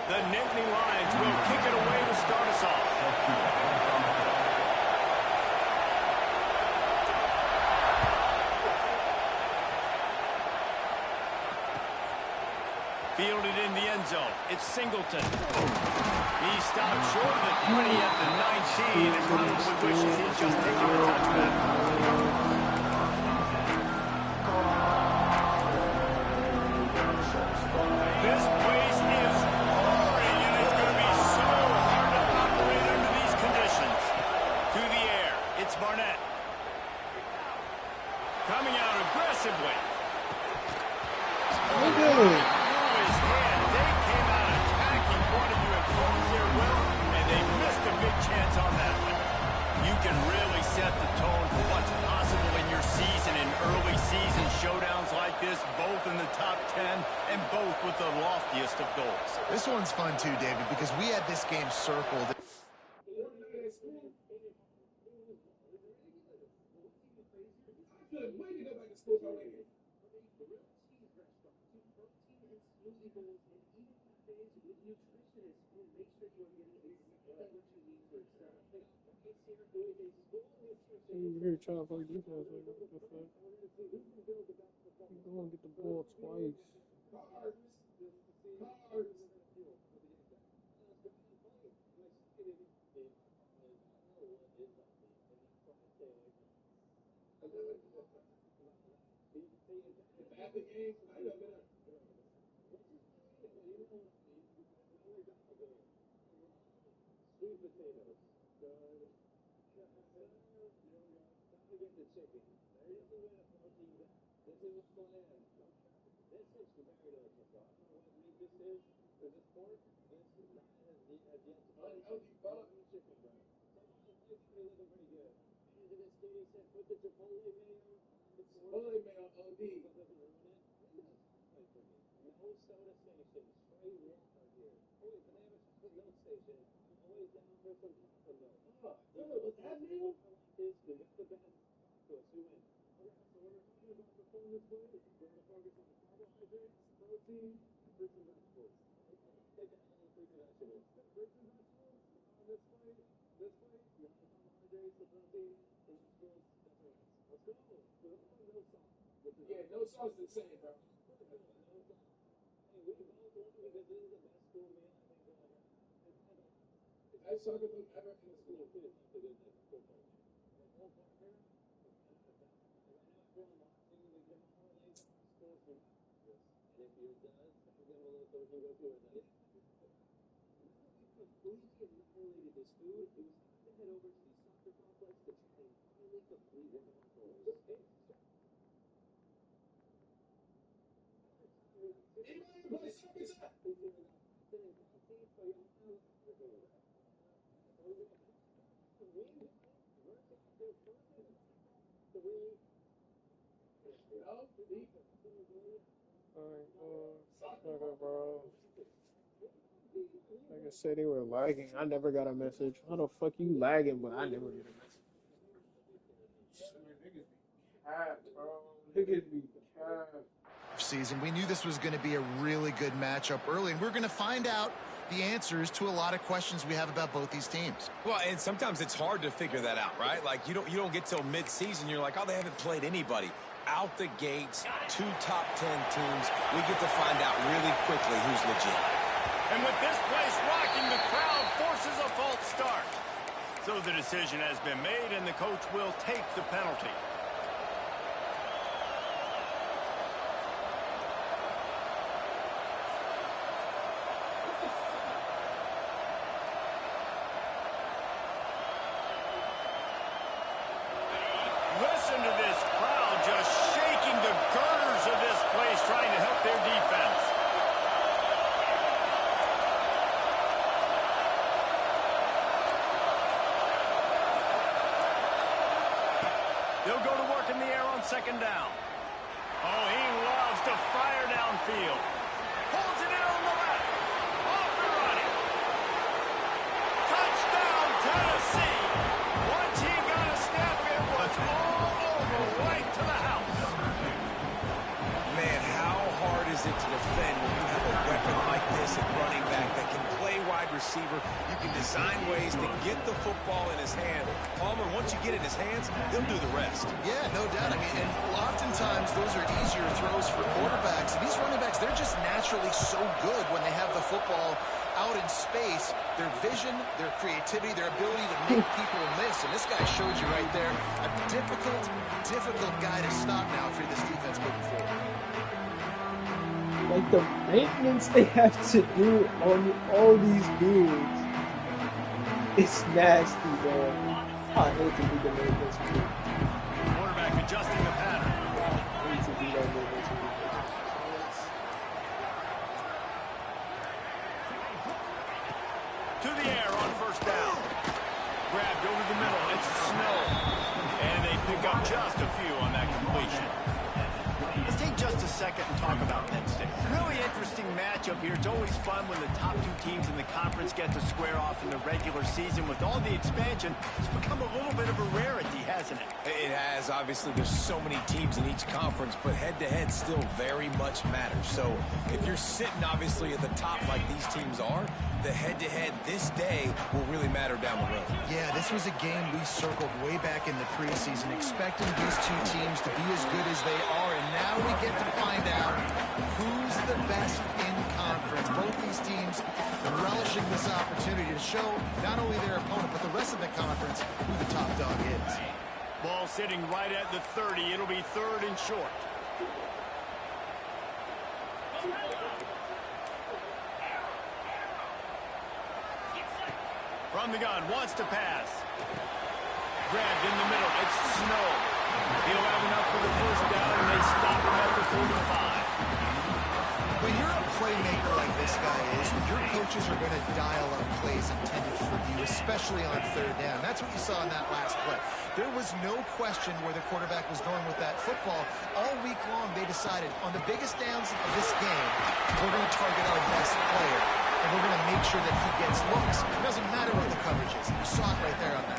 The Nittany Lions will kick it away to start us off. Fielded in the end zone. It's Singleton. He stopped short of the 20 at the 19 and probably wishes he'd just taken the touchback. This place is roaring, and it's going to be so hard to operate under these conditions. To the air, it's Barnett. Coming out aggressively. His hand. They came out attacking, wanted to impose their will, and they missed a big chance on that one. You can really set the tone for what's possible in your season in early season showdowns like this, both in the top 10 and both with the loftiest of goals. This one's fun too, David, because we had this game circled. You're trying to play defense, like, what the fuck? You go and get the ball twice. Bro. Like I said, they were lagging. I never got a message. How the fuck you lagging, but I never get a message? Niggas be capped, bro. Niggas be capped. Season, we knew this was going to be a really good matchup early, and we're going to find out the answers to a lot of questions we have about both these teams. Well, and sometimes it's hard to figure that out, right? Like you don't get till mid-season, you're like, oh, they haven't played anybody. Out the gates, 2 top 10 teams, we get to find out really quickly who's legit. And with this place rocking, the crowd forces a false start. So the decision has been made, and the coach will take the penalty. Listen to this crowd just shaking the girders of this place, trying to help their defense. They'll go to work in the air on second down. Oh, he loves to fire downfield. Pulls it in on the left. Off and running. Touchdown, Tennessee. Once he got a step, it was all over, right to the house. Man, how hard is it to defend when you have a weapon like this at running back that can wide receiver. You can design ways to get the football in his hand. Palmer, once you get it in his hands, he'll do the rest. Yeah, no doubt. I mean, and oftentimes those are easier throws for quarterbacks. And these running backs, they're just naturally so good when they have the football out in space. Their vision, their creativity, their ability to make people miss. And this guy showed you right there a difficult guy to stop now for this defense moving forward. Like the maintenance they have to do on all these dudes, it's nasty, man. I hate to be the maintenance group. Quarterback adjusting the pattern. I hate to be that maintenance group. To the air on first down. Grabbed over the middle. It's Snow. And they pick up just a few on that completion. Let's take just a second and talk about Penn State. Really interesting matchup here. It's always fun when the top two teams in the conference get to square off in the regular season. With all the expansion, it's become a little bit of a rarity, hasn't it? It has. Obviously, there's so many teams in each conference, but head-to-head still very much matters. So if you're sitting, obviously, at the top like these teams are, the head-to-head this day will really matter down the road. Yeah, this was a game we circled way back in the preseason, expecting these two teams to be as good as they are, and now we get to find out who's the best in conference. Both these teams relishing this opportunity to show not only their opponent, but the rest of the conference who the top dog is. Ball sitting right at the 30. It'll be third and short. From the gun, wants to pass. Grabbed in the middle. It's Snow. He'll have enough for the first down, and they stop him at the 45. When you're a playmaker like this guy is, your coaches are going to dial up plays intended for you, especially on third down. That's what you saw in that last play. There was no question where the quarterback was going with that football. All week long, they decided on the biggest downs of this game, we're going to target our best player, and we're going to make sure that he gets looks. It doesn't matter what the coverage is. You saw it right there on that.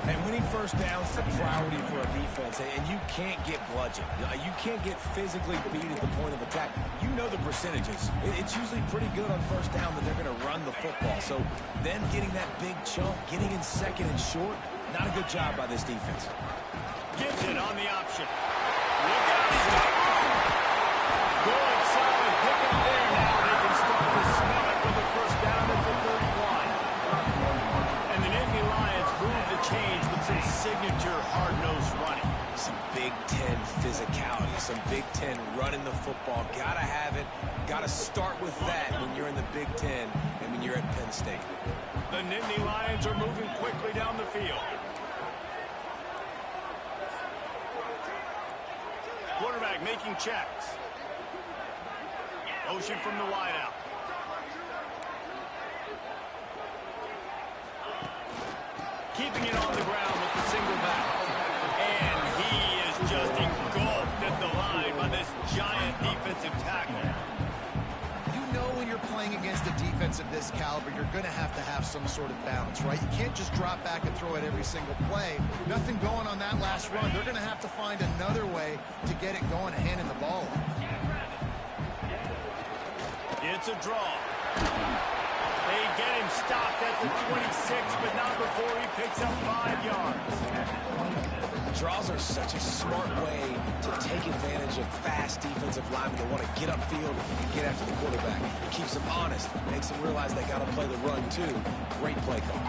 And winning first down is a priority for a defense, and you can't get bludgeoned. You can't get physically beat at the point of attack. You know the percentages. It's usually pretty good on first down that they're going to run the football. So them getting that big chunk, getting in second and short, not a good job by this defense. Gibson on the option. Look out, he's got room. Good, solid pickup there. Now they can start to smell it with the first down at the 31. And the Nittany Lions move the change with some signature hard-nosed running. Some Big Ten physicality, some Big Ten running the football. Gotta have it. Gotta start with that when you're in the Big Ten and when you're at Penn State. The Nittany Lions are moving quickly down the field. Quarterback making checks. Motion from the wideout. Keeping it on the ground with the single back. And he is just engulfed at the line by this giant defensive tackle. You know when you're playing against a defense of this caliber, you're going to have some sort of balance, right? You can't just drop back and throw it every single play. Nothing going on that last run. They're going to have to find another way to get it going, handing the ball off. It's a draw. They get him stopped at the 26, but not before he picks up 5 yards. Draws are such a smart way to take advantage of fast defensive linemen that want to get upfield and get after the quarterback. It keeps them honest, makes them realize they got to play the run too. Great play call.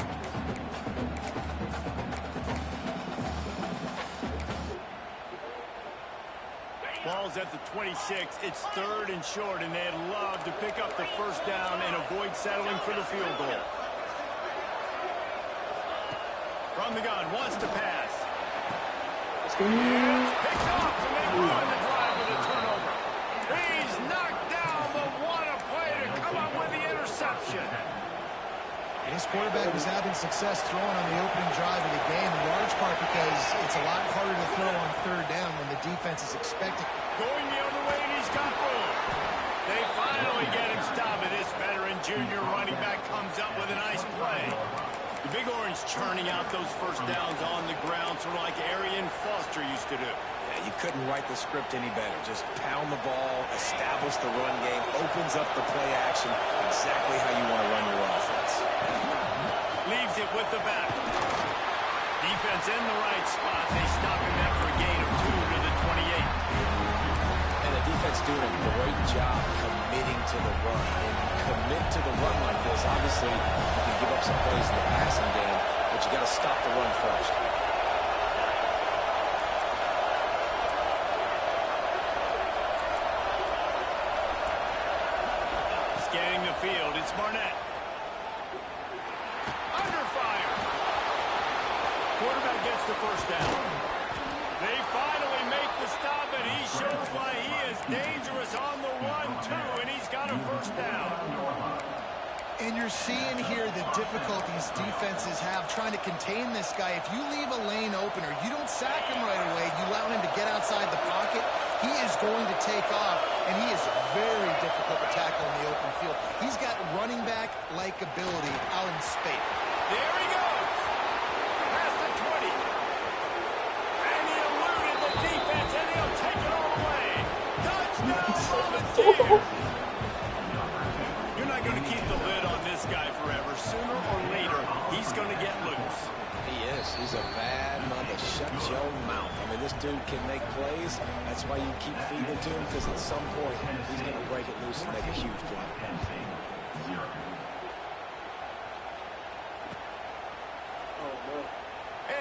Ball's at the 26. It's third and short, and they'd love to pick up the first down and avoid settling for the field goal. From the gun, wants to pass. It's picked off to make one to drive with a turnover. He's knocked down, but what a play to come up with the interception. This quarterback was having success throwing on the opening drive of the game, in large part because it's a lot harder to throw on third down when the defense is expecting. Going the other way, and he's got room. They finally get him stopped, and this veteran junior running back comes up with a nice play. The Big Orange churning out those first downs on the ground, sort of like Arian Foster used to do. you couldn't write the script any better. Just pound the ball, establish the run game, opens up the play action, exactly how you want to run your offense. Leaves it with the back. Defense in the right spot. They stop him after a gain of 2 to the 28. And the defense doing a great job committing to the run. And commit to the run like this, obviously, you can give up some plays in the passing game, but you got to stop the run first. Scanning the field, it's Barnett. Under fire. Quarterback gets the first down. They finally make the stop, and he shows why he is dangerous on the run, too, and he's got a first down. And you're seeing here the difficulties defenses have trying to contain this guy. If you leave a lane open or you don't sack him right away, you allow him to get outside the pocket, he is going to take off, and he is very difficult to tackle in the open field. He's got running back-like ability out in space. There he goes. Past the 20. And he eluded the defense, and he'll take it all away. Touchdown, Volunteers. You're not going to keep the lid on this guy forever. Sooner or later, he's going to get loose. He is. He's a bad mother. Shut your mouth. I mean, this dude can make plays. That's why you keep feeding it to him, because at some point, he's going to break it loose and make a huge play.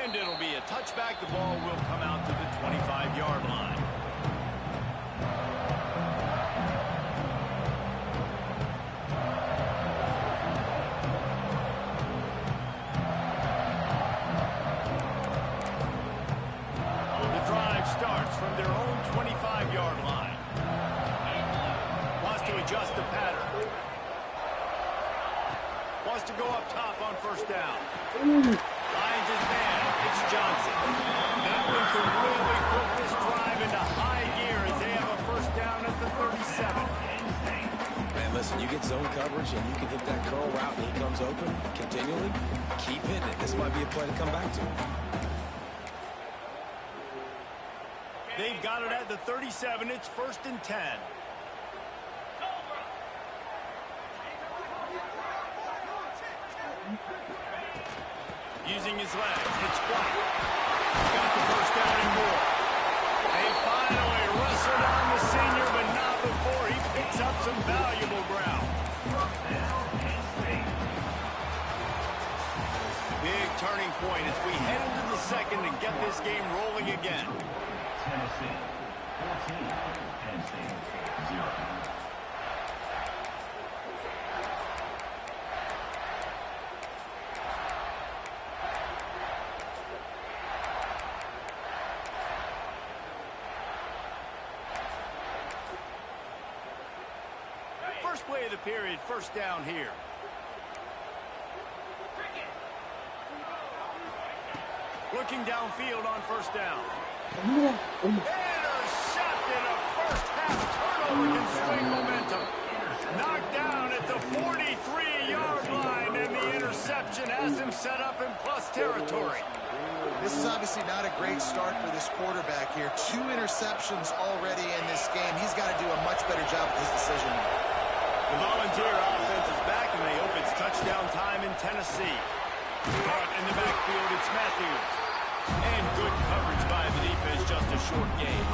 And it'll be a touchback. The ball will come out to the 25-yard line. The drive starts from their own 25-yard line. Wants to adjust the pattern. Wants to go up top on first down. Lions his man. It's Johnson. That one could really put this drive into high gear as they have a first down at the 37. Man, listen, you get zone coverage and you can hit that curl route and he comes open continually. Keep hitting it. This might be a play to come back to. They've got it at the 37. It's 1st and 10. Using his legs, it's White. Got the first down and more. They finally wrestle down the senior, but not before he picks up some valuable ground. Big turning point as we head into the second and get this game rolling again. Tennessee 14, Tennessee 0. First play of the period, first down here. Looking downfield on first down. Intercepted, a first half turnover can swing momentum. Knocked down at the 43-yard line, and the interception has him set up in plus territory. This is obviously not a great start for this quarterback here. 2 interceptions already in this game. He's got to do a much better job with his decision. The Volunteer offense is back, and they hope it's touchdown time in Tennessee. Caught in the backfield, it's Matthews. And good coverage by the defense, just a short gain.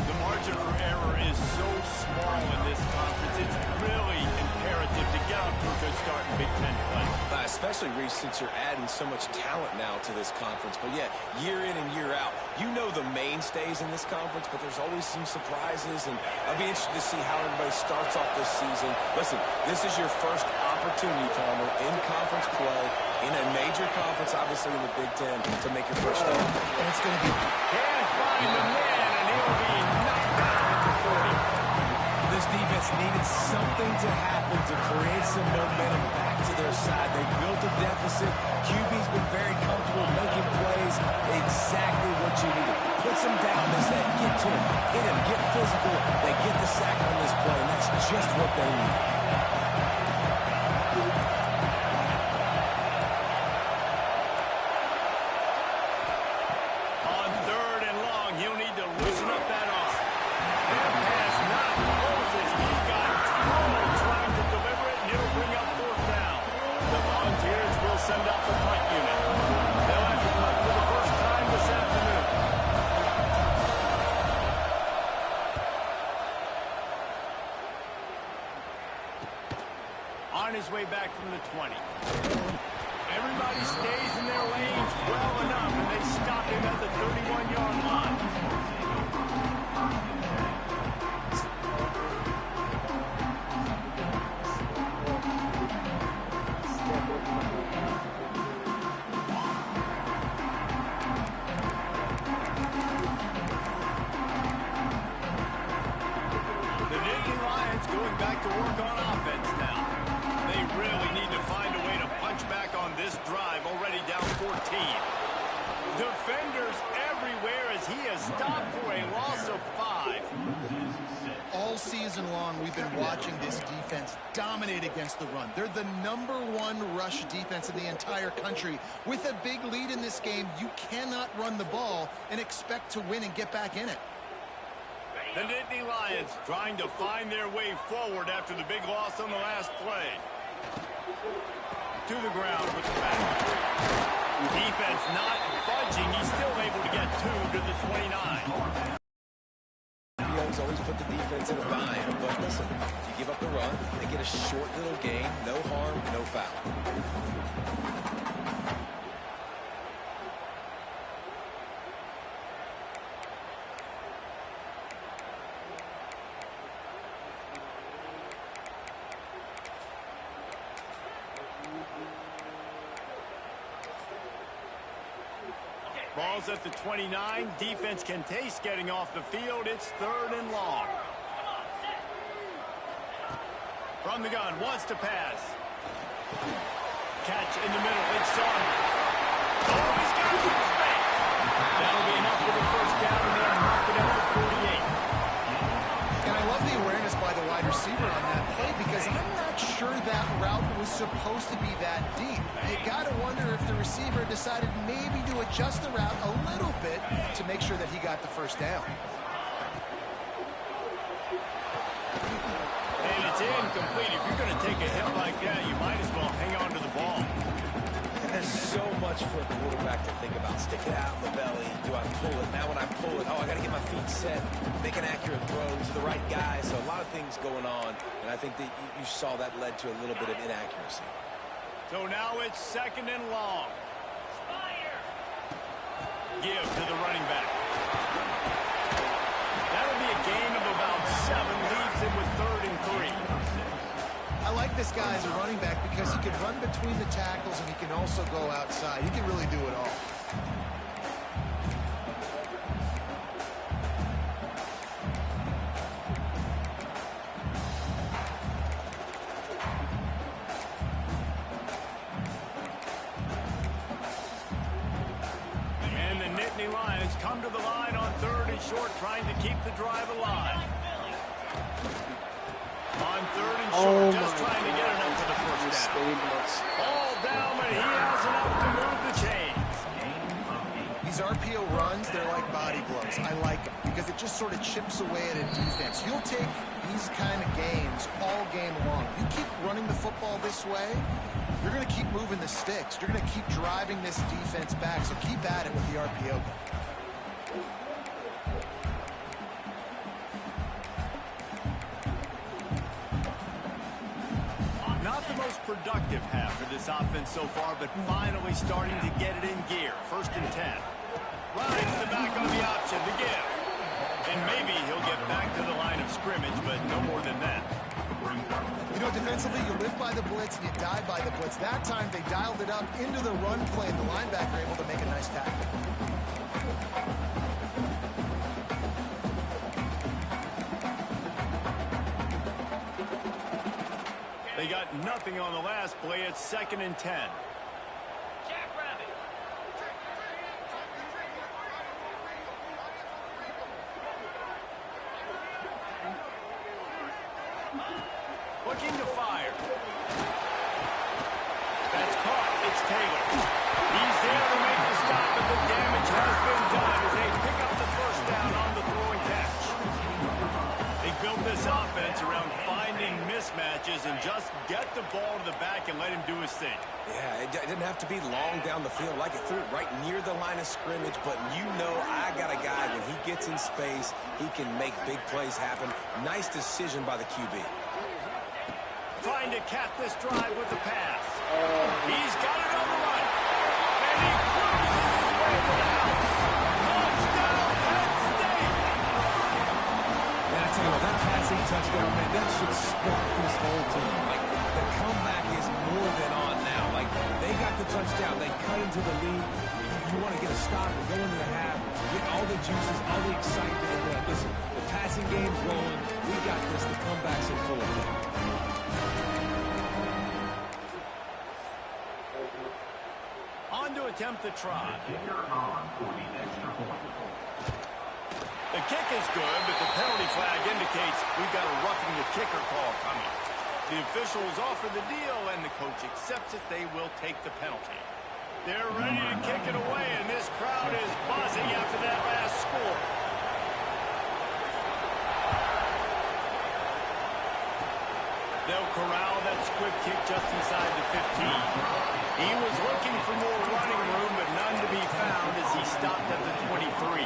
The margin for error is so small in this conference, it's really imperative to get off to a good start in Big Ten play. Especially, Reese, since you're adding so much talent now to this conference. But yeah, year in and year out, you know the mainstays in this conference, but there's always some surprises, and I'll be interested to see how everybody starts off this season. Listen, this is your first opportunity, Palmer, in conference play, in a major conference, obviously in the Big Ten, to make your first start. And it's going to be... Can't find the man, and he'll be knocked down at the 40. This defense needed something to happen to create some momentum back to their side. They built a deficit. QB's been very comfortable making plays. Exactly what you needed. Puts him down his head. Get to him. Hit him. Get physical. They get the sack on this play, and that's just what they need. On 3rd and long, he'll need find his way back from the 20. Everybody stays in their lanes well enough, and they stop him at the 31-yard line. Going back to work on offense now. They really need to find a way to punch back on this drive, already down 14. Defenders everywhere as he has stopped for a loss of 5. All season long, we've been watching this defense dominate against the run. They're the #1 rush defense in the entire country. With a big lead in this game, you cannot run the ball and expect to win and get back in it. The Nittany Lions trying to find their way forward after the big loss on the last play. To the ground with the back. Defense not budging. He's still able to get 2 to the 29. Young's always put the defense in a bind, but listen, you give up the run, they get a short little gain, no harm, no foul. Ball's at the 29. Defense can taste getting off the field. It's 3rd and long. From the gun, wants to pass. Catch in the middle. It's Saunders. Oh, he's got some space. That'll be enough for the first down, and they'll mark it up at 48. And I love the awareness by the wide receiver on that play because I'm not sure that route was supposed to be that deep. You got to wonder if the receiver decided maybe to adjust the route a little bit to make sure that he got the first down. And it's incomplete. If you're going to take a hit like that, you might as well hang on to the ball. And there's so much for a quarterback to think about. Stick it out in the belly. Do I pull it? Now when I pull it, oh, I got to get my feet set. Make an accurate throw to the right guy. So a lot of things going on. And I think that you saw that led to a little bit of inaccuracy. So now it's 2nd and long. Give to the running back. That'll be a gain of about 7. Leaves him with 3rd and 3. I like this guy as a running back because he can run between the tackles and he can also go outside. He can really do it all. And the Nittany Lions come to the line on 3rd and short, trying to keep the drive alive. On 3rd and short, just trying to get enough for the first down. All down, but he has enough to move the chains. These RPO runs, they're like body blows. I like them because it just sort of chips away at a defense. You'll take these kind of games all game long. You keep running the football this way, you're going to keep moving the sticks. You're going to keep driving this defense back, so keep at it with the RPO. Not the most productive half for this offense so far, but finally starting to get it in gear. 1st and 10. Rides the back on the option to give. And maybe he'll get back to the line of scrimmage, but no more than that. You know, defensively, you live by the blitz and you die by the blitz. That time, they dialed it up into the run play, and the linebacker able to make a nice tackle. They got nothing on the last play. It's 2nd and 10. Looking to fire. That's caught. It's Taylor. He's there to make the stop, but the damage has been done as they pick up the first down on the throwing catch. They built this offense around finding mismatches and just get the ball to the back and let him do his thing. Yeah, it didn't have to be long down the field. Like it threw it right near the line of scrimmage, but you know I got a guy, when he gets in space, he can make big plays happen. Nice decision by the QB. trying to cap this drive with the pass. He's got it on the run. And he cruises his way to the house. Touchdown, Penn State! And I tell you what, that passing touchdown, man, that should spark this whole team. Like, the comeback is more than on now. Like, they got the touchdown. They cut into the lead. You want to get a stop and go into the half, get all the juices, all the excitement. And like, listen, the passing game's rolling. We got this. The comeback's in full effect. On to attempt the try. The kick is good, but the penalty flag indicates we've got a roughing the kicker call coming. The officials offer the deal, and the coach accepts it. They will take the penalty. They're ready to kick it away, and this crowd is buzzing after that last score. They'll corral that squib kick just inside the 15. He was looking for more running room, but none to be found as he stopped at the 23.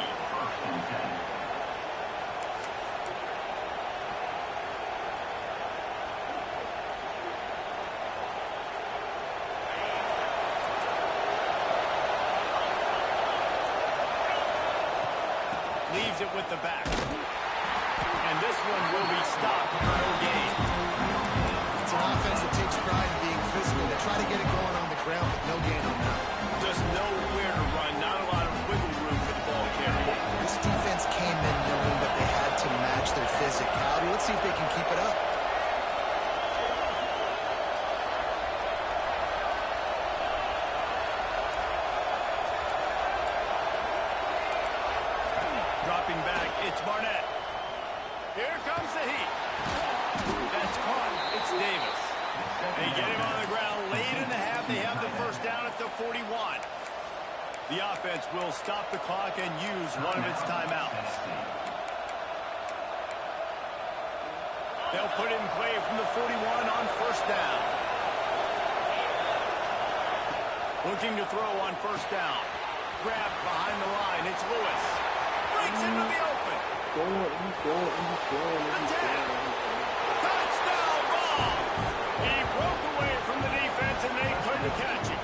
Leaves it with the back. And this one will be stopped for no gain. It's an offense that takes pride in being physical. They try to get it going on the ground, but no gain on that. Just nowhere to run. Not a lot of wiggle room for the ball carrier. This defense came in knowing that they had to match their physicality. Let's see if they can keep it up. Dropping back, it's Barnett. Here comes the heat. That's caught. It's Davis. They get him on the ground late in the half. They have the first down at the 41. The offense will stop the clock and use one of its timeouts. They'll put it in play from the 41 on first down. Looking to throw on first down. Grab behind the line. It's Lewis. Breaks into the open. Touchdown ball. He broke away from the defense and they couldn't catch him.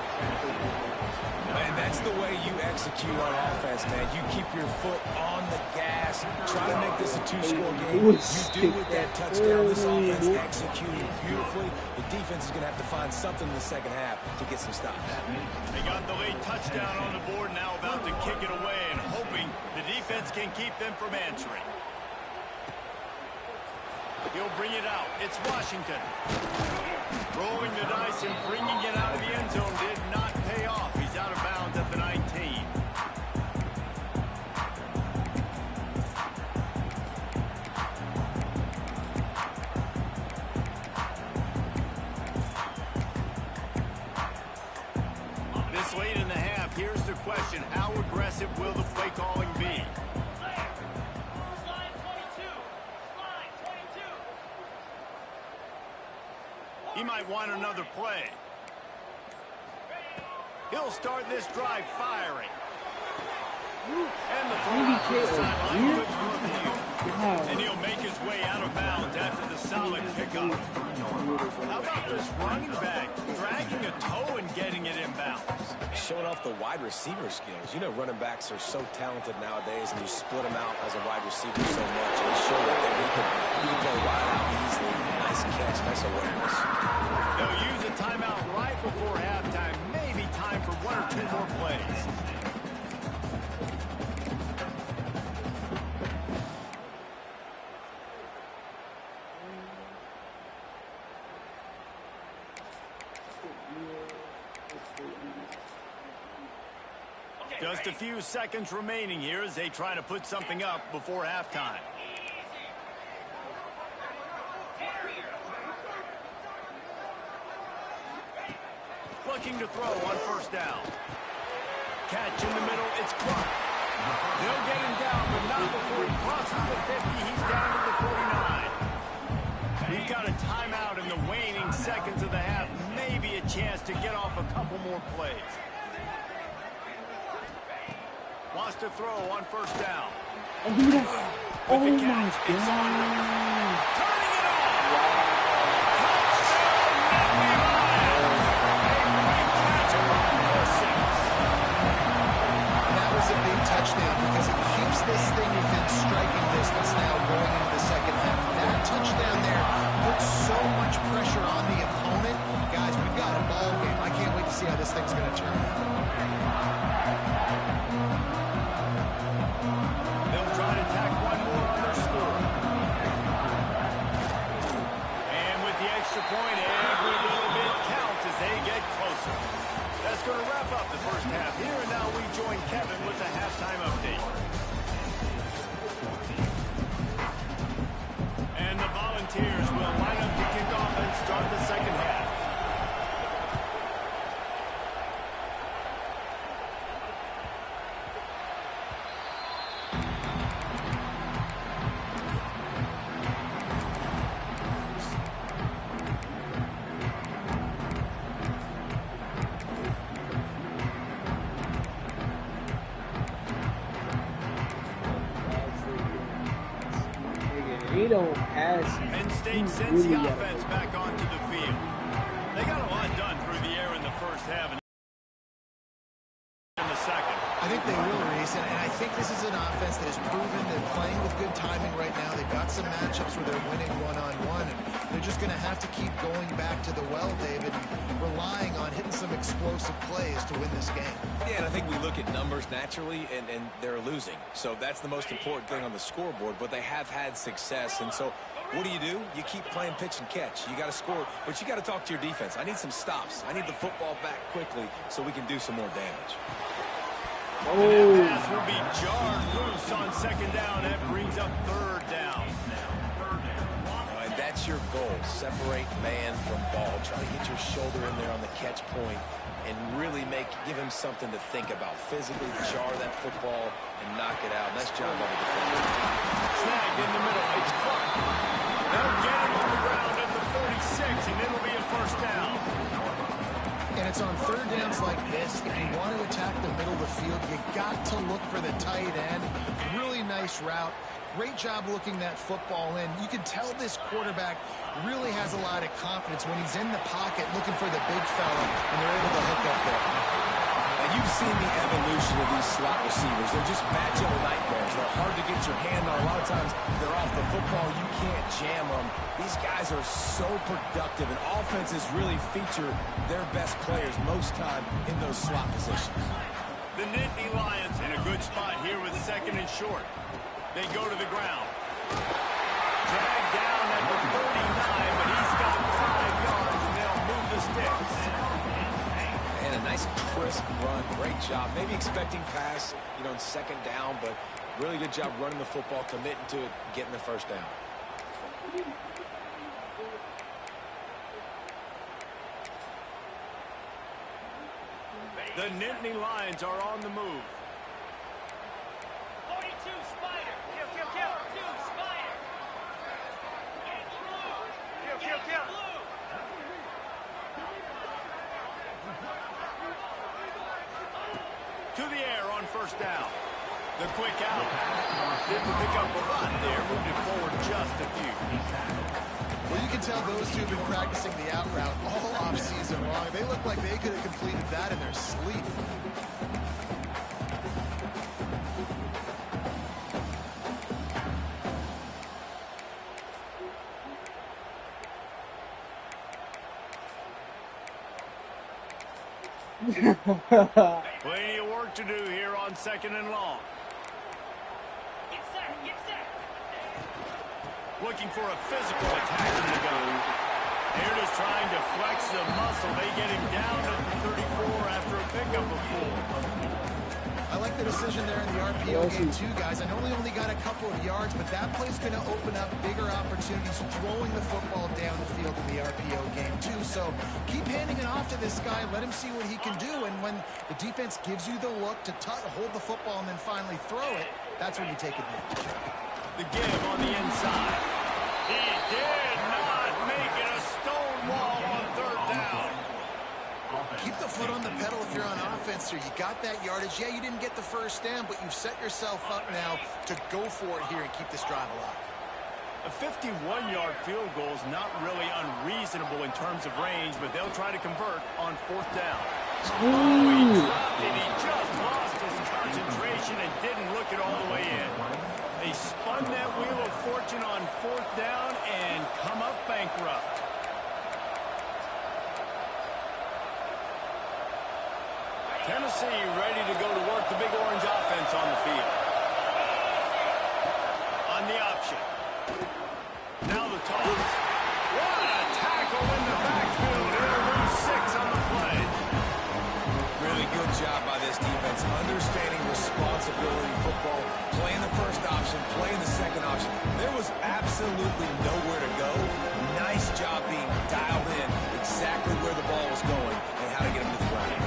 Man, that's the way you execute on offense, man. You keep your foot on the gas. Try to make this a two-score game. You do with that touchdown. This offense executed beautifully. The defense is going to have to find something in the second half to get some stops. They got the late touchdown on the board, now about to kick it away and hoping the defense can keep them from answering. He'll bring it out. It's Washington. Rolling the dice and bringing it out of the end zone did not pay off. He's out of bounds at the 19. This late in the half, here's the question. How aggressive will the play calling be? He might want another play. He'll start this drive firing. And the throw out to the sideline. Good for a few. And he'll make his way out of bounds after the solid pickup. How about this running back dragging a toe and getting it inbounds? Showing off the wide receiver skills. You know running backs are so talented nowadays, and you split them out as a wide receiver so much. And he showed up there. He could go right out easily. Nice catch, nice awareness. They'll use a timeout right before halftime. Maybe time for one or two more plays. Just a few seconds remaining here as they try to put something up before halftime. Looking to throw on first down. Catch in the middle, it's Clark. They'll get him down, but not before he crosses the 50. He's down to the 49. We've got a timeout in the waning seconds of the half. Maybe a chance to get off a couple more plays. Wants to throw on first down. Oh my God. Turning it on. Touchdown! Volunteers will line up to kick off and start the second half. They don't pass. Penn State sends the offense back onto the field. They got a lot done through the air in the first half and in the second. I think they will, Reese, and I think this is an offense that has proven they're playing with good timing right now. They've got some matchups where they're winning one-on-one, and they're just going to have to keep going back to the well, David, and relying on hitting some explosive plays to win this game. Yeah, and I think we look at numbers naturally, and they're losing. So that's the most important thing on the scoreboard, but they have had success. And so what do? You keep playing pitch and catch. You got to score, but you got to talk to your defense. I need some stops. I need the football back quickly so we can do some more damage. And that pass will be jarred loose on second down. That brings up third down. And that's your goal. Separate man from ball. Try to get your shoulder in there on the catch point and really give him something to think about. Physically jar that football and knock it out. Nice job by the defender. Snagged in the middle. It's Clark. They'll get him on the ground at the 46, and it'll be a first down. And it's on third downs like this. If you want to attack the middle of the field, you got to look for the tight end. Really nice route. Great job looking that football in. You can tell this quarterback really has a lot of confidence when he's in the pocket looking for the big fella, and they're able to hook up there. Now, you've seen the evolution of these slot receivers. They're just matchup nightmares. They're hard to get your hand on. A lot of times, they're off the football. You can't jam them. These guys are so productive, and offenses really feature their best players most time in those slot positions. The Nittany Lions in a good spot here with second and short. They go to the ground. Dragged down at the 39, but he's got 5 yards, and they'll move the sticks. And a nice crisp run. Great job. Maybe expecting pass, in second down, but really good job running the football, committing to it, getting the first down. The Nittany Lions are on the move. 42 Spider. Kill. 2 Spider. Kill. To the air on first down. The quick out. Didn't pick up a lot there. Moved it forward just a few. Well, you can tell those two have been practicing the out route all offseason long. They look like they could have completed that in their sleep. Plenty of work to do here on second and long. Get set. Looking for a physical attack in the gun. They're just trying to flex the muscle. They get him down at the 34 after a pickup of 4. I like the decision there in the RPO game too, guys. I know he only got a couple of yards, but that play's going to open up bigger opportunities throwing the football down the field in the RPO game too. So keep handing it off to this guy. Let him see what he can do. And when the defense gives you the look to hold the football and then finally throw it, that's when you take advantage. The give on the inside. He did not make it a stone wall on third down. Keep the foot on the pedal if you're on offense here. You got that yardage. Yeah, you didn't get the first down, but you've set yourself up now to go for it here and keep this drive alive. A 51-yard field goal is not really unreasonable in terms of range, but they'll try to convert on fourth down. He dropped it. He just lost his concentration and didn't look it all the way in. They spun that wheel of fortune on fourth down and come up bankrupt. Tennessee ready to go to work the Big Orange offense on the field. On the option. Now the toss. What a tackle in the backfield. He'll lose 6 on the play. Really good job by this defense, understanding responsibility football, playing playing the first option, playing the second option. There was absolutely nowhere to go. Nice job being dialed in exactly where the ball was going and how to get him to the ground.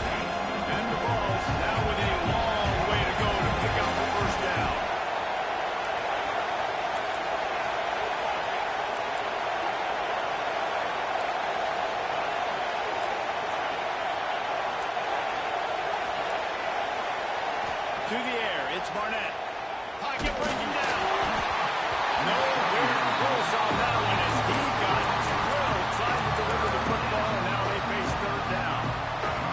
And the Balls now with a long way to go to pick up the first down. To the air, it's Barnett. Pocket breaking down. No weird close on that one as he got drilled trying to deliver the football, and now they face third down.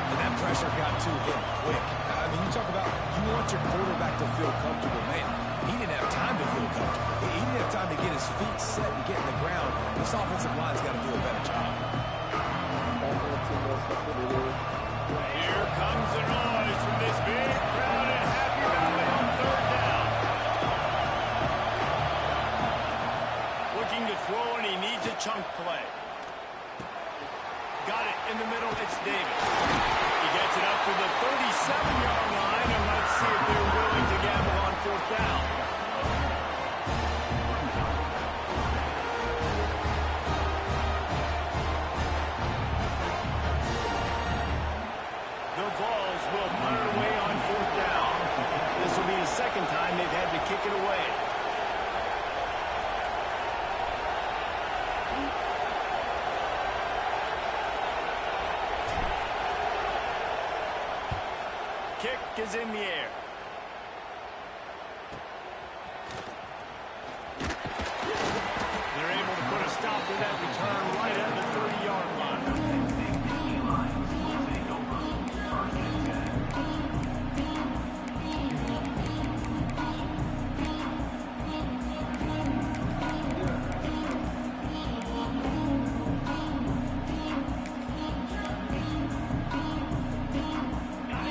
And that pressure got to him quick. I mean, you talk about you want your quarterback to feel comfortable. Man, he didn't have time to feel comfortable. He didn't have time to get his feet set and get in the ground. This offensive line's got to do a better job. Here comes the noise from this big crowd in Happy Valley on third down. Looking to throw, and he needs a chunk play. Got it in the middle. It's Davis. He gets it up to the 37-yard line, and let's see if they're willing to gamble on fourth down. The Vols will punt it away on fourth down. This will be the second time they've had to kick it away. Kick is in the air. They're able to put a stop to that return right at the 30-yard line.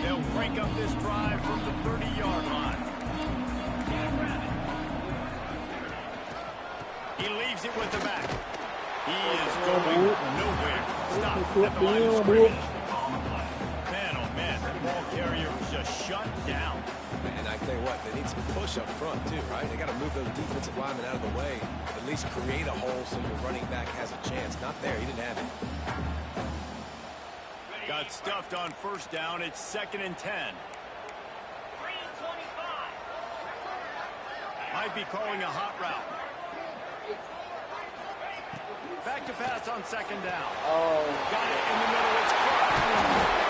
They'll crank up this drive from the 30-yard line. He leaves it with the back. He is going nowhere. Stop at the line of scrimmage. Man, oh man, the ball carrier was just shut down. And I tell you what, they need some push up front too, right? They got to move those defensive linemen out of the way, at least create a hole so your running back has a chance. Not there, he didn't have it. Got stuffed on first down. It's 2nd and 10. 3 and 25. Might be calling a hot route. Back to pass on 2nd down. Oh, Got it in the middle. It's Clark.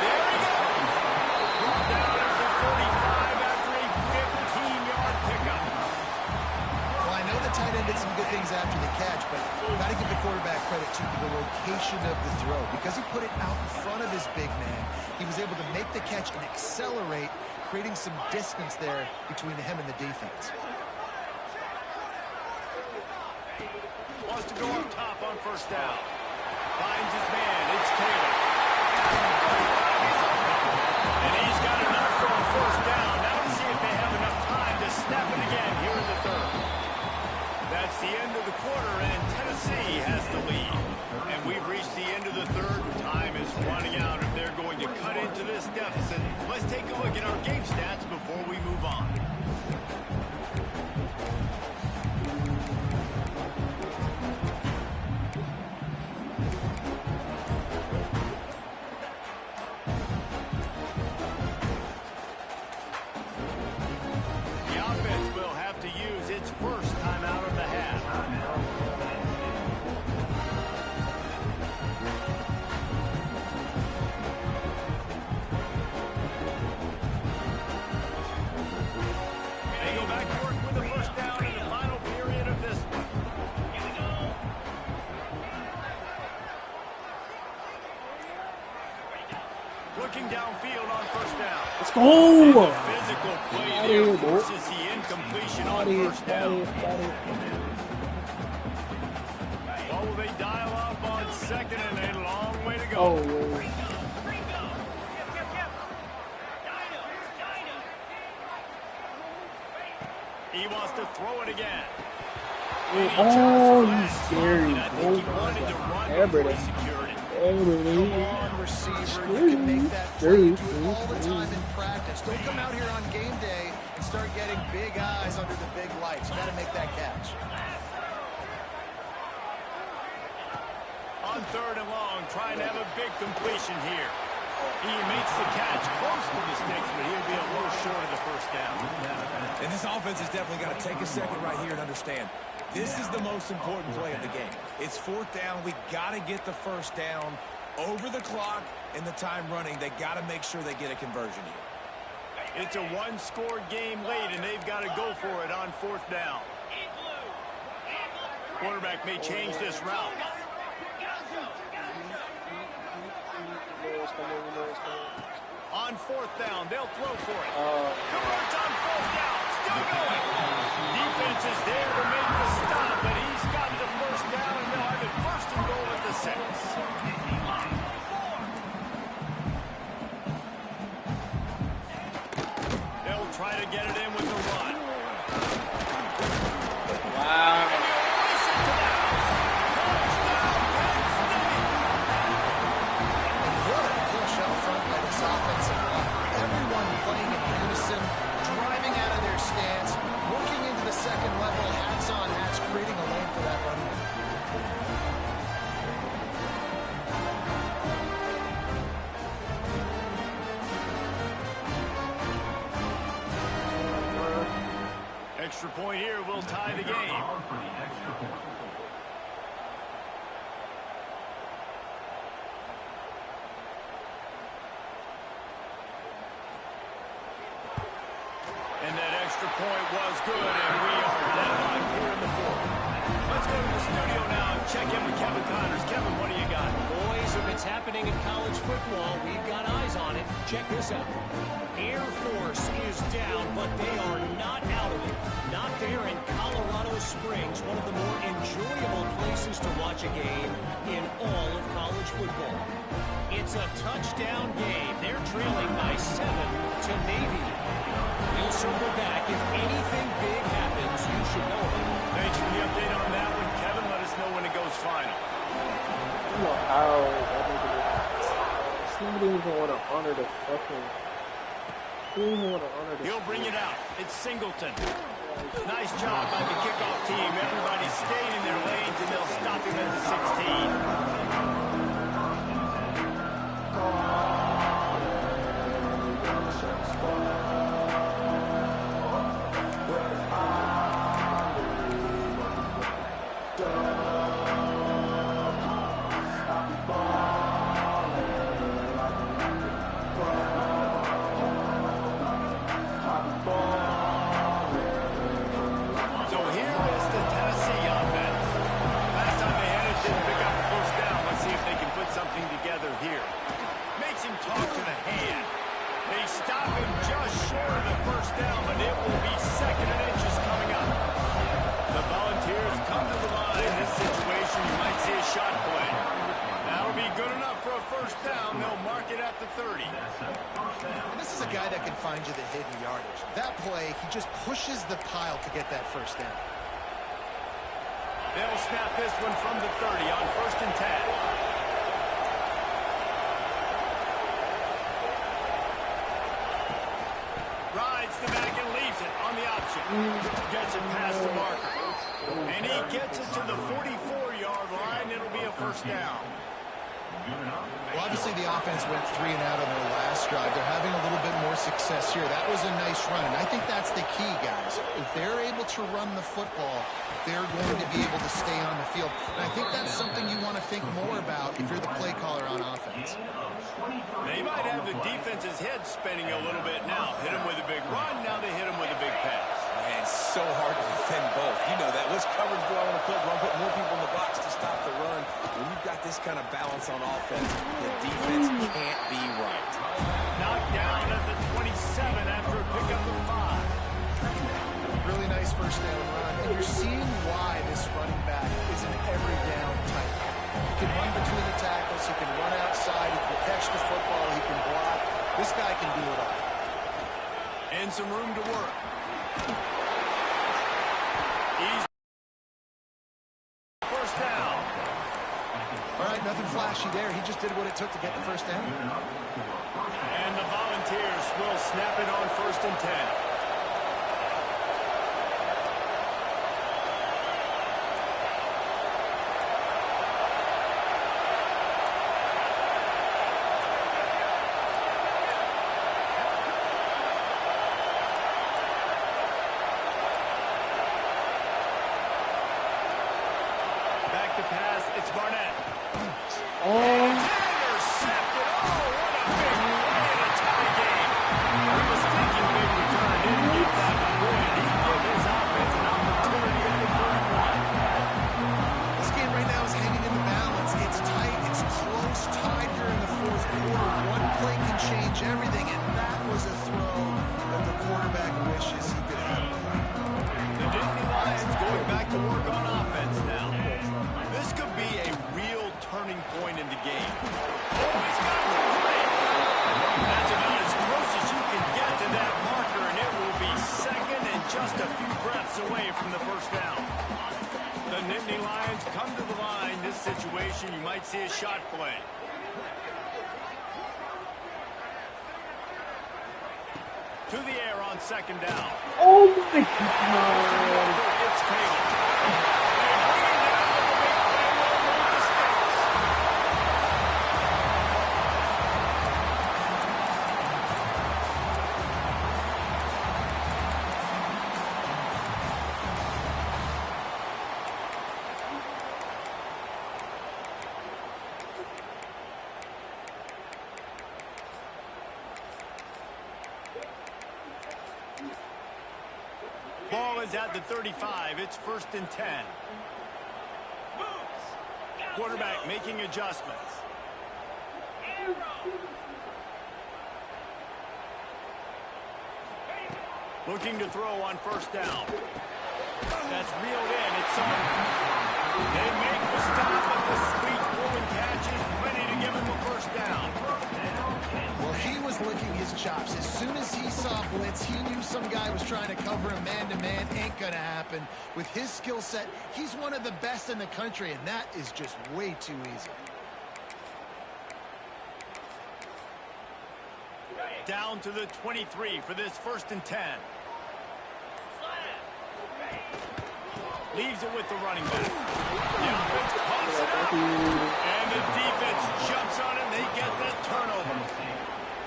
There he goes. Brought down at the 45 after a 15-yard pickup. Well, I know the tight end did some good things after the catch, but got to give the quarterback credit to the location of the throw. Because he put it out in front of his big man, he was able to make the catch and accelerate, creating some distance there between him and the defense. Wants to go up top on first down. Finds his man. It's Taylor. And he's got enough for a first down. Now to see if they have enough time to snap it again here in the third. That's the end of the quarter, and Tennessee has the lead. And we've reached the end of the third. Time is running out if they're going to cut into this deficit. Let's take a look at our game stats before we move on. The offense will have to use its first timeout of the half. They go back to work with the first down in the final period of this one. Here we go. Looking downfield on first down. let's go! Physical play Got there it, boy. forces the incompletion on first down. What will they dial up on 2nd and a long way to go? Oh, yeah. Dino. He wants to throw it again. Oh, he's scary. I think he wanted to run before he secured it. Come on, receiver. You can make that play. Do it all the time in practice. Don't come out here on game day and start getting big eyes under the big lights. You got to make that catch. On 3rd and long, trying to have a big completion here. He makes the catch close to the sticks, but he'll be a little short of the first down. And this offense has definitely got to take a second right here and understand this is the most important play of the game. It's 4th down. We got to get the first down over the clock and the time running. They got to make sure they get a conversion here. It's a one-score game late, and they've got to go for it on 4th down. Quarterback may change this route. On 4th down, they'll throw for it. Converts on 4th down, still going. Defense is there to make the stop, but he's got the first down, and they'll have it 1st and goal at the 6. They'll try to get it in with the run. Wow. Offensive line. Everyone playing in unison, driving out of their stance, working into the second level, hats on hats, creating a lane for that running back. Extra point here will tie the game. And that extra point was good, and we are deadlocked here in the 4th. Let's go to the studio now and check in with Kevin Connors. Kevin, what do you got? Boys, if it's happening in college football, we've got eyes on it. Check this out. Air Force is down, but they are not out of it. Not there in Colorado Springs, one of the more enjoyable places to watch a game in all of college football. It's a touchdown game. They're trailing by 7 to Navy. We'll circle back. If anything big happens, you should know it. Thanks for the update on that one, Kevin. Let us know when it goes final. I don't know how somebody even want to honor the fucking. He'll bring it out. It's Singleton. Nice job by the kickoff team. Everybody's staying in their lanes, and they'll stop him at the 16. So here is the Tennessee offense. Last time they had it, didn't pick up the first down. Let's see if they can put something together here. Makes him talk to the hand. They stop him just short of the first down, but it will be 2nd and inches coming up. The Volunteers come to the line. In this situation, you might see a shot play. That'll be good enough for a first down. They'll mark it at the 30. And this is a guy that can find you the hidden yardage. That play, he just pushes the pile to get that first down. They'll snap this one from the 30 on 1st and 10. Rides the back and leaves it on the option. Gets it past the marker. And he gets it to the 44-yard line. It'll be a first down. Well, obviously the offense went 3 and out on their last drive. They're having a little bit more success here. That was a nice run, and I think that's the key, guys. If they're able to run the football, they're going to be able to stay on the field. And I think that's something you want to think more about if you're the play caller on offense. They might have the defense's head spinning a little bit now. Hit him with a big run, now they hit him with a big pass. Man, it's so hard to defend both. You know that. Which coverage do I want to put? Do I put more people in the box to stop the run? When you've got this kind of balance on offense, the defense can't be right. Knocked down at the 27 after a pickup of 5. Really nice first down run. And you're seeing why this running back is an every down type. He can run between the tackles. He can run outside. He can catch the football. He can block. This guy can do it all. And some room to work. He's first down. All right, nothing flashy there. He just did what it took to get the first down. And the Volunteers will snap it on 1st and 10. pass. It's Barnett. Oh, Intercepted. Oh, what a big play in a tie game. A mistaken big return. Didn't get that one. Boy, did he give his offense an opportunity at the 31. This game right now is hanging in the balance. It's tight. It's close. Tied here in the fourth quarter. One play can change everything, and that was a throw that the quarterback wishes he could have. The Dynasty Lions going back to work on offense now. This could be a real turning point in the game. Oh, he's got it complete. That's about as close as you can get to that marker, and it will be second and just a few breaths away from the first down. The Nittany Lions come to the line. This situation, you might see a shot play. To the air on second down. oh my God. It's Taylor. They bring him down with the big play. Will move the sticks. Ball is at the 35. It's 1st and 10. Quarterback making adjustments. Looking to throw on first down. That's reeled in. It's on. They make the stop, but the sweet pulling catch is ready to give him a first down. Well, he was licking his chops. As soon as he saw blitz, he knew some guy was trying to cover him man-to-man. Ain't gonna happen. With his skill set, he's one of the best in the country, and that is just way too easy. Down to the 23 for this 1st and 10. Leaves it with the running back. The offense pumps it up. And the defense jumps on it. They get that turnover.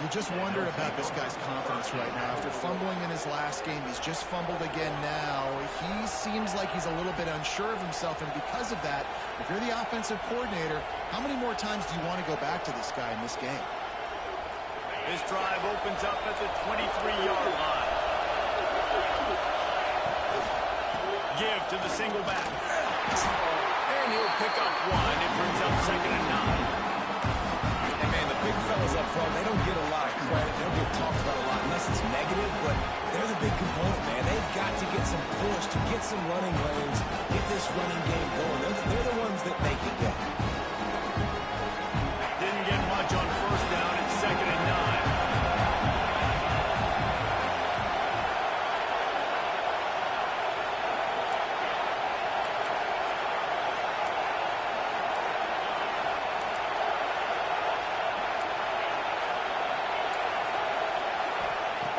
You just wonder about this guy's confidence right now. After fumbling in his last game, he's just fumbled again now. He seems like he's a little bit unsure of himself, and because of that, if you're the offensive coordinator, how many more times do you want to go back to this guy in this game? This drive opens up at the 23-yard line. Give to the single back. And he'll pick up one. It brings up 2nd and 9. Hey, man, the big fellas up front, they don't get a lot of credit. They don't get talked about a lot unless it's negative, but they're the big component, man. They've got to get some push, to get some running lanes, get this running game going. They're the ones that make it go. Didn't get much on first down. It's 2nd and 9.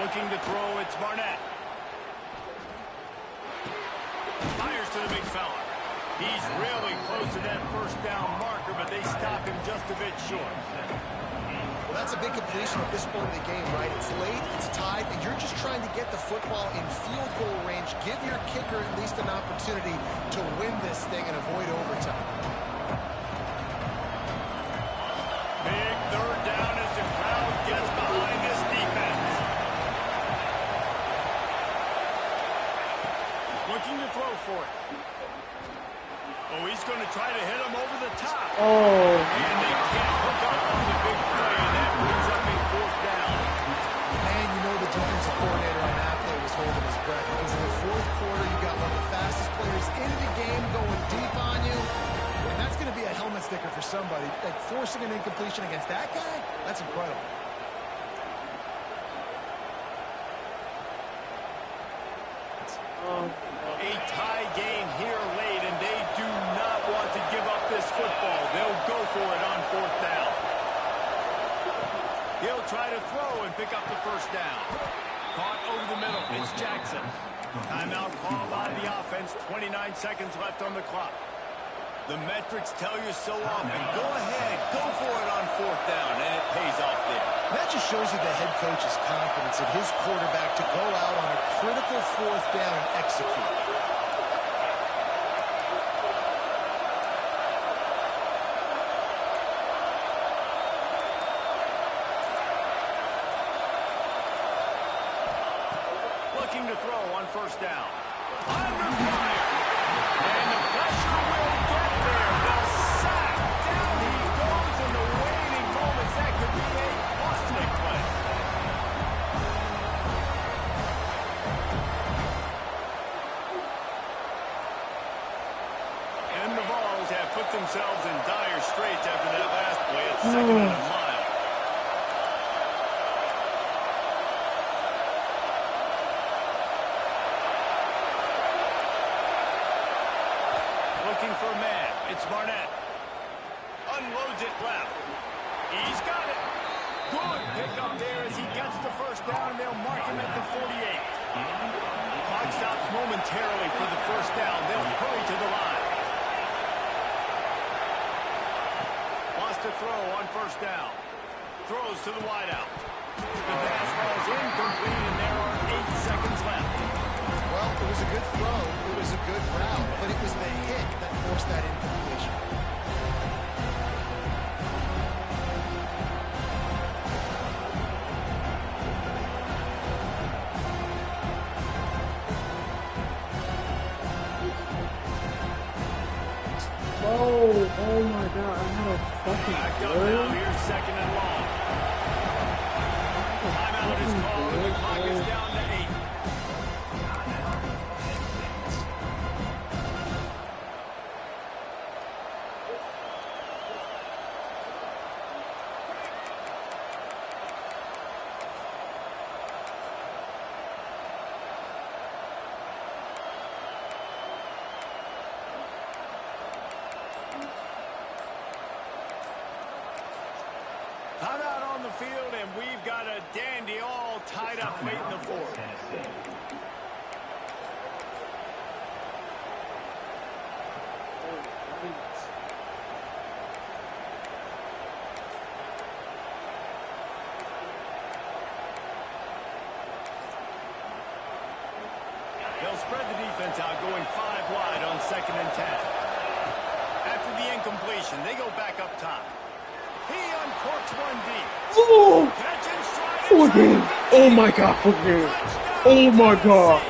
Looking to throw, it's Barnett. Fires to the big fella. He's really close to that first down marker, but they stop him just a bit short. Well, that's a big completion at this point of the game, right? It's late, it's tied, and you're just trying to get the football in field goal range. Give your kicker at least an opportunity to win this thing and avoid overtime. Big 3rd down as the crowd gets behind this defense. Looking to throw for it. Oh, he's going to try to hit him over the top. Oh, And they can't hook up on the big play, and that brings up a 4th down. Man, you know the defensive coordinator on that play was holding his breath, because in the fourth quarter, you got one of the fastest players in the game going deep on you, and that's going to be a helmet sticker for somebody. Like, forcing an incompletion against that guy, that's incredible. A tie game here late, and they do not want to give up this football. They'll go for it on 4th down. He'll try to throw and pick up the first down. Caught over the middle. It's Jackson. Timeout call by the offense. 29 seconds left on the clock. The metrics tell you so often. Go ahead. Go for it on 4th down, and it pays off there. That just shows you the head coach's confidence in his quarterback to go out on a critical 4th down and execute. throw on first down. Under fire. And the pressure will get there. The sack. Down he goes in the waiting moments. That could be a costly play. And the Vols have put themselves in dire straits after that last play. It's second and a mile. Looking for a man. It's Barnett. Unloads it left. He's got it. Good pickup there as he gets the first down, and they'll mark him at the 48. Clock stops momentarily for the first down. They'll hurry to the line. Wants to throw on first down. Throws to the wideout. The pass falls incomplete, and there are 8 seconds left. Well, it was a good throw. It was a good route, but it was the hit that forced that incompletion. Oh my god, I had a fucking Back up girl. now, here's second and long. Timeout is called, and the clock is down to 8. Timeout on the field, and we've got a dandy all tied up late in the fourth. Tennessee. They'll spread the defense out, going 5 wide on second and 10. After the incompletion, they go back up top. He uncorks one deep. Oh! Catch and stride For inside game! the Oh my god, for game! Oh my god!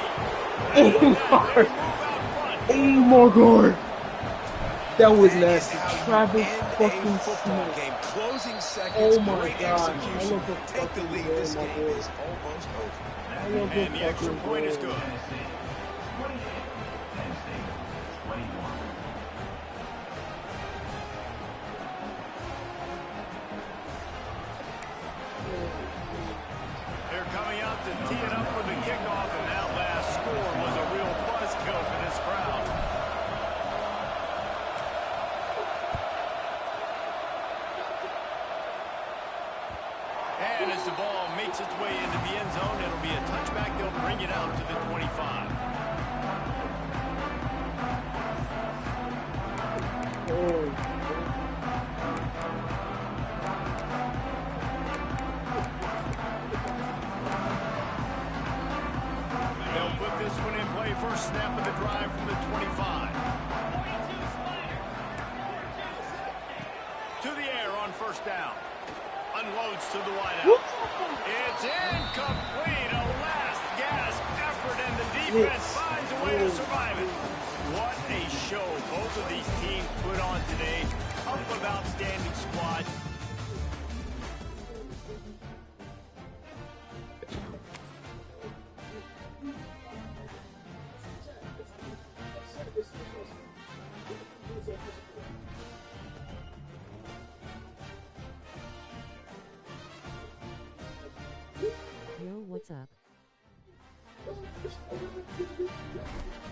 Oh my god! That was nasty. Travis fucking Smith. Game closing seconds. Oh my Great god. execution. I love the Take the fucking lead. goal, This my game boy. is almost over. I love the And the extra fucking point is goal. good. Tennessee. 28. Penn State. 21. They're coming out to tee it up for the kickoff, and that last score was a real buzzkill for this crowd. And as the ball makes its way into the end zone, it'll be a touchback. They'll bring it out to the 25. Oh. They'll put this one in play. First snap of the drive from the 25. To the air on first down. Unloads to the wideout. It's incomplete. A last gasp effort, and the defense finds a way to survive it. What a show both of these teams put on today. Couple of outstanding squads. Yo, what's up?